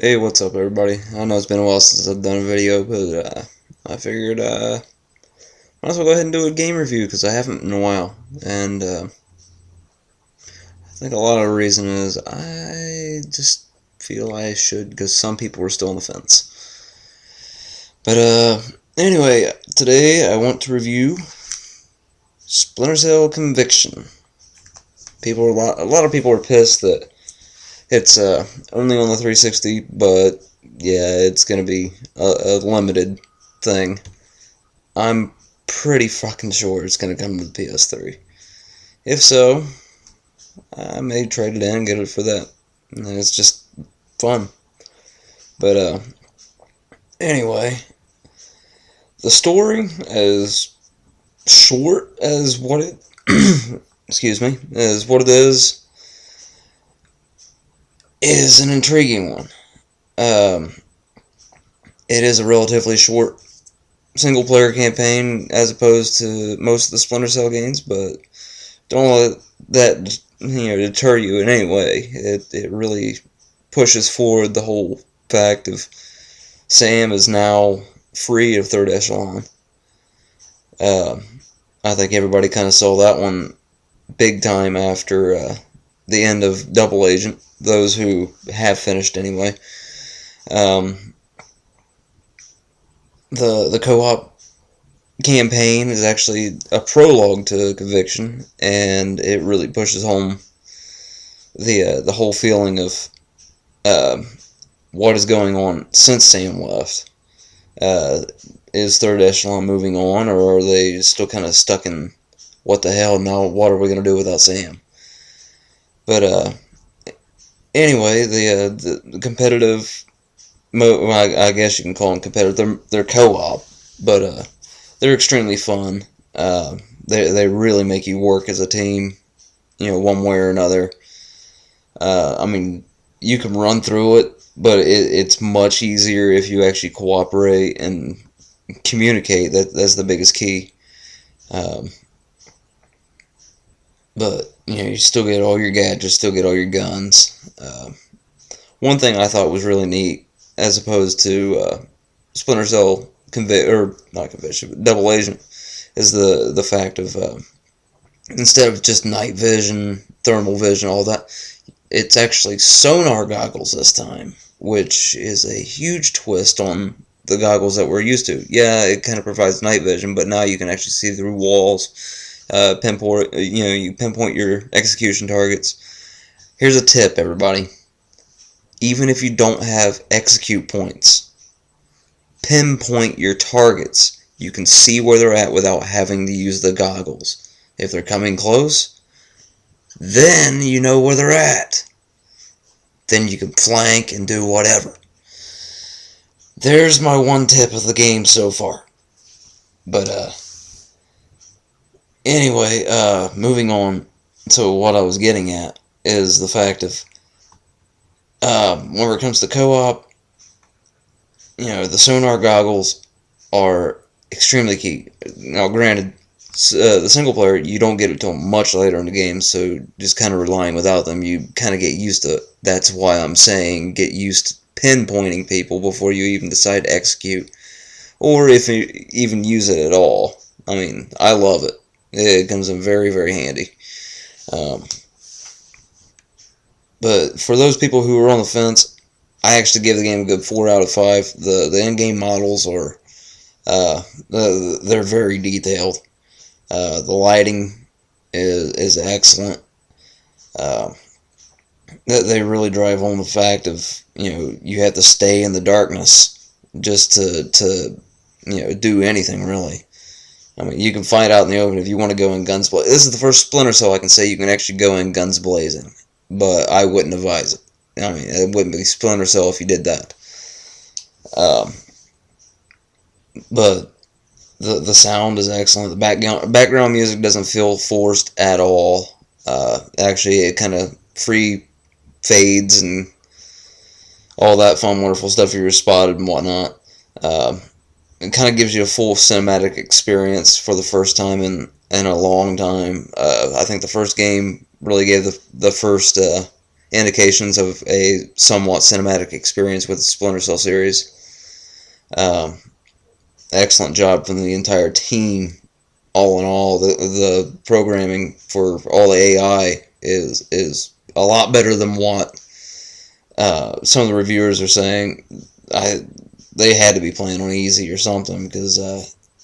Hey, what's up, everybody? I know it's been a while since I've done a video, but I figured might as well go ahead and do a game review because I haven't in a while. And I think a lot of the reason is I just feel I should because some people are still on the fence. But anyway, today I want to review Splinter Cell Conviction. A lot of people are pissed that it's only on the 360, but yeah, it's gonna be a limited thing. I'm pretty fucking sure it's gonna come to the PS3. If so, I may trade it in and get it for that. And it's just fun. But anyway, the story, as short as what it excuse me, as what it is an intriguing one. Um, it is a relatively short single player campaign as opposed to most of the Splinter Cell games, but don't let that deter you in any way. It really pushes forward the whole fact of Sam is now free of Third Echelon. Uh, I think everybody kind of saw that one big time after the end of Double Agent. Those who have finished anyway. Um, the co-op campaign is actually a prologue to Conviction, and it really pushes home the whole feeling of uh, what is going on since Sam left. Is Third Echelon moving on, or are they still kind of stuck in what the hell now? What are we gonna do without Sam? But anyway, the competitive. Well, I guess you can call them competitive. They're co-op, but they're extremely fun. They really make you work as a team, one way or another. I mean, you can run through it, but it's much easier if you actually cooperate and communicate. That's the biggest key. Um, but you still get all your gadgets, still get all your guns. One thing I thought was really neat, as opposed to Splinter Cell or not Conviction, but Double Agent, is the fact of instead of just night vision, thermal vision, all that, it's actually sonar goggles this time, which is a huge twist on the goggles that we're used to. Yeah, it kind of provides night vision, but now you can actually see through walls, pinpoint, you pinpoint your execution targets. Here's a tip, everybody. Even if you don't have execute points, pinpoint your targets. You can see where they're at without having to use the goggles. If they're coming close, then you know where they're at. Then you can flank and do whatever. There's my one tip of the game so far. But anyway, moving on to what I was getting at is the fact of whenever it comes to co-op, the sonar goggles are extremely key. Now, granted, the single player, you don't get it until much later in the game, so just kind of relying without them, you kind of get used to it. That's why I'm saying get used to pinpointing people before you even decide to execute, or if you even use it at all. I mean, I love it. It comes in very, very handy. Um, but for those people who are on the fence, I actually give the game a good 4 out of 5. The in-game models are they're very detailed. The lighting is excellent. They really drive home the fact of you have to stay in the darkness just to do anything really. I mean, you can fight out in the open if you want to go in guns blazing. This is the first Splinter Cell I can say you can actually go in guns blazing, but I wouldn't advise it. I mean, it wouldn't be Splinter Cell if you did that. Um, but the sound is excellent. The background music doesn't feel forced at all. Actually, it kind of free fades and all that fun, wonderful stuff you were spotted and whatnot. It kind of gives you a full cinematic experience for the first time in a long time. I think the first game really gave the first indications of a somewhat cinematic experience with the Splinter Cell series. Um, Excellent job from the entire team. All in all, the programming for all the AI is a lot better than what some of the reviewers are saying. They had to be playing on easy or something, because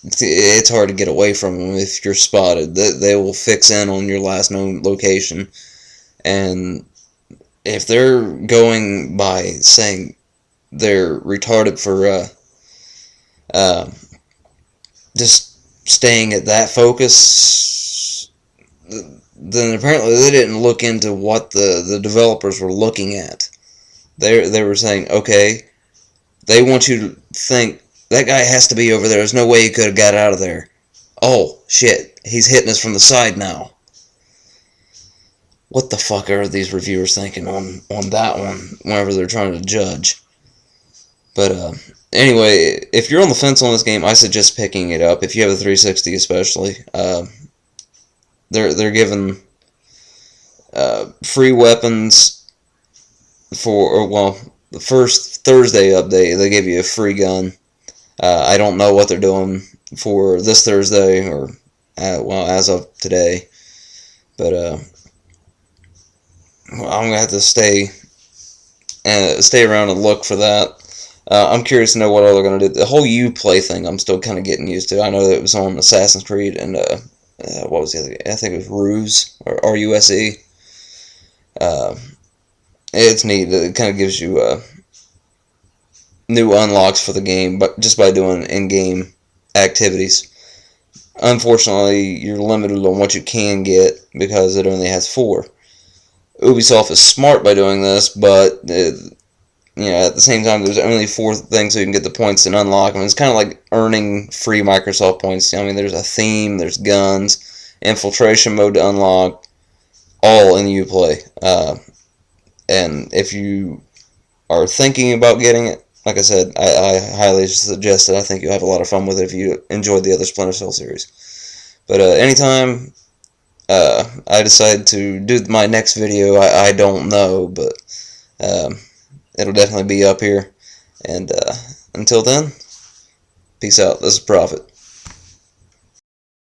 it's hard to get away from them if you're spotted. They will fix in on your last known location, and if they're going by saying they're retarded for just staying at that focus, then apparently they didn't look into what the developers were looking at. They were saying, okay, they want you to think that guy has to be over there. There's no way he could have got out of there. Oh, shit, he's hitting us from the side now. What the fuck are these reviewers thinking on that one whenever they're trying to judge? But anyway, if you're on the fence on this game, I suggest picking it up. If you have a 360 especially, they're giving free weapons for, well, the first Thursday update, they give you a free gun. I don't know what they're doing for this Thursday, or, well, as of today. But, I'm going to have to stay around and look for that. I'm curious to know what all they're going to do. The whole Uplay thing, I'm still kind of getting used to. I know that it was on Assassin's Creed, and, what was the other? I think it was Ruse, or R-U-S-E. It's neat. It kind of gives you new unlocks for the game, but just by doing in-game activities. Unfortunately, you're limited on what you can get because it only has 4. Ubisoft is smart by doing this, but at the same time, there's only 4 things so you can get the points and unlock them. It's kind of like earning free Microsoft points. I mean, there's a theme, there's guns, infiltration mode to unlock, all in Uplay. And if you are thinking about getting it, like I said, I highly suggest it. I think you'll have a lot of fun with it if you enjoyed the other Splinter Cell series. But anytime I decide to do my next video, I don't know, but it'll definitely be up here. And until then, peace out. This is Prophet.